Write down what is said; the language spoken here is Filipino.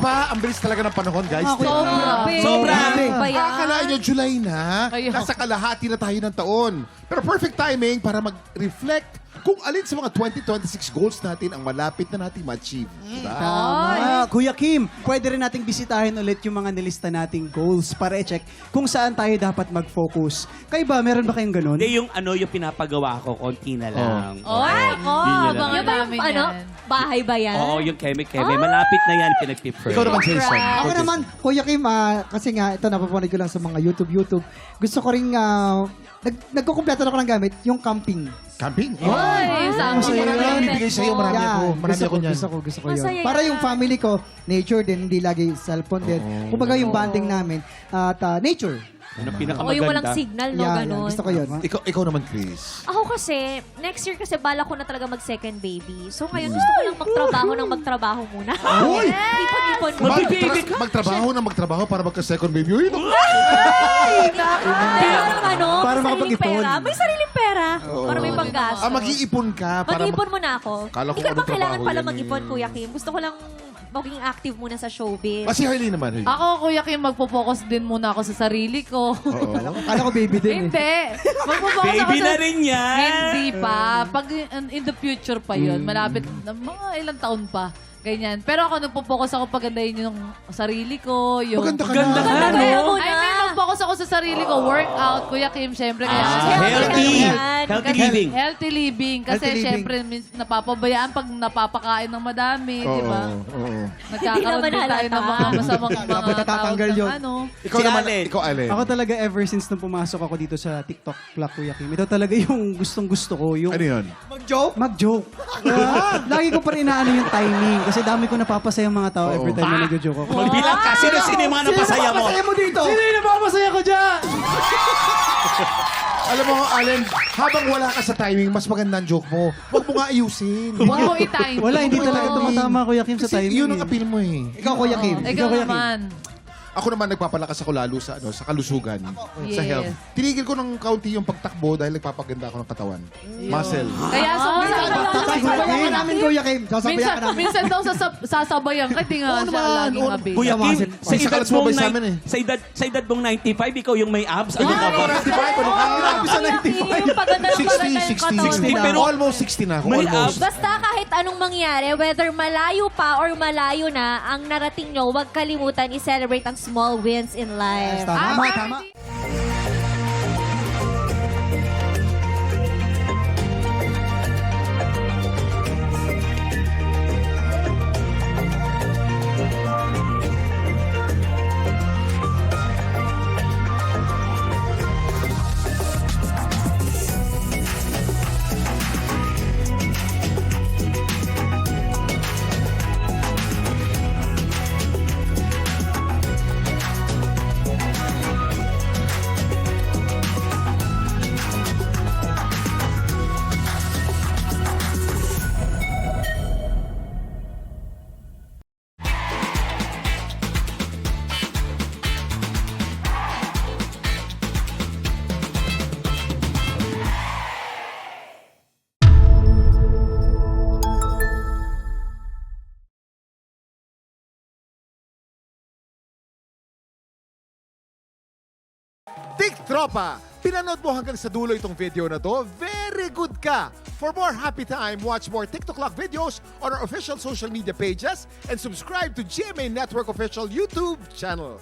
ba? Ang bilis talaga ng panahon, guys. Sobra. Akalain nyo, July na. Kaya- Nasa kalahati na tayo ng taon. Pero perfect timing para mag-reflect kung alin sa mga 2026 goals natin ang malapit na natin ma-achieve. Diba? Tama. Kuya Kim, pwede rin nating bisitahin ulit yung mga nilista nating goals para i-check kung saan tayo dapat mag-focus. Kayo ba, meron ba kayong ganun? Hindi, yung pinapagawa ko, konti na lang. Ay, Yun na lang. mga namin yan. Bahay ba yan? Oo, yung keme. Malapit na yan, pinag-prefer. Ikaw naman, Jason. Ako naman, Kuya Kim, kasi nga, ito napapanood ko lang sa mga YouTube. Gusto ko rin, nagkukumpleto na ako ng gamit, yung camping. Camping? Ay, sa Kasi amin. marami bibigay sa'yo, marami Yan, ako. Marami gusto ako ko, niyan. gusto ko yun. Masaya Para yan. yung family ko, nature din, hindi lagi cellphone din. Kumbaga yung bonding namin, at nature. Ano O pinakamaganda? yung walang signal, no? Yan, Ganon. gusto ko yun. Ikaw naman, Chris. Ako kasi, next year kasi bala ko na talaga mag-second baby. So ngayon gusto ko lang magtrabaho muna. Uy! Ipon-ipon mo. Magtrabaho para magka-second baby. Uy, naku. Para may makapag-ipon. sariling pera. May sariling pera. Para may panggastos. Mag-iipon ka. Para Mag-ipon muna ako. Kala ko Hindi ka anong naman kailangan trabaho pala yan mag-ipon, eh. Kuya Kim. Gusto ko lang maging active muna sa showbiz. Si Harley naman. Ako, Kuya Kim, magpo-focus din muna ako sa sarili ko. Kala ko baby din eh. Hindi. Magpo-focus ako Baby sa... na rin yan. Hindi pa. Pag in the future pa yun, malapit na mga ilang taon pa. Ganyan. Pero ako nagpo-focus ako pagandahin yung sarili ko. Yung... Maganda ka Ganda na. ka, Kaya no? mo I na. mean, nag-focus ako sa sarili ko. Workout, Kuya Kim, syempre. Kaya Healthy. Yan. Healthy Kasi- living. Healthy living. Kasi Healthy living. syempre, napapabayaan pag napapakain ng madami, di ba? Oo. Nagkakaroon naman din tayo ng mga halata. masamang Dapat mga natatanggal tawag yun. ng ano. Ikaw Si naman, Allen. ikaw, Allen. Ako talaga ever since nung pumasok ako dito sa TikTok vlog, Kuya Kim, ito talaga yung gustong-gusto ko. Yung Ano yun? Mag-joke? mag-joke. Lagi ko pa rin inaano yung timing kasi dami ko napapasaya yung mga tao every time na nag-joke ako. Magbilang ka. Sino yung mga napasaya mo? Masaya mo dito! Sino yung napapasaya ko dyan? Alam mo, Allen, habang wala ka sa timing, mas maganda ang joke mo. Huwag mo nga ayusin. Huwag mo i-time. Wala, hindi Oo. talaga tumatama, Kuya Kim, sa Kasi timing. yun ang appeal mo eh. Ikaw, Kuya Kim. Ikaw Kuya Kim. naman. Ako naman nagpapalakas ako lalo sa sa kalusugan, sa Yes. health. Tinigil ko ng kaunti yung pagtakbo dahil nagpapaganda ako ng katawan. Muscle. Kaya Sasabayan ka namin, Kuya Kim. Sasabayan ka namin. minsan daw sasabayan ka, di nga Oo siya naman, laging oo. happy. Kuya Kim, May sakalat sumabay sa amin eh. sa edad mong 95, ikaw yung may abs. Ano ka ba? 95, ano ka? Sa 95. Paganda ng 60 na. Pero- Almost 60 na ako. May Almost. Basta kahit anong mangyari, whether malayo pa or malayo na, ang narating nyo, huwag kalimutan i-celebrate ang small wins in life. Tama, tama. Tik Tropa! Pinanood mo hanggang sa dulo itong video na to? Very good ka! For more happy time, watch more TikTok Clock videos on our official social media pages and subscribe to GMA Network official YouTube channel.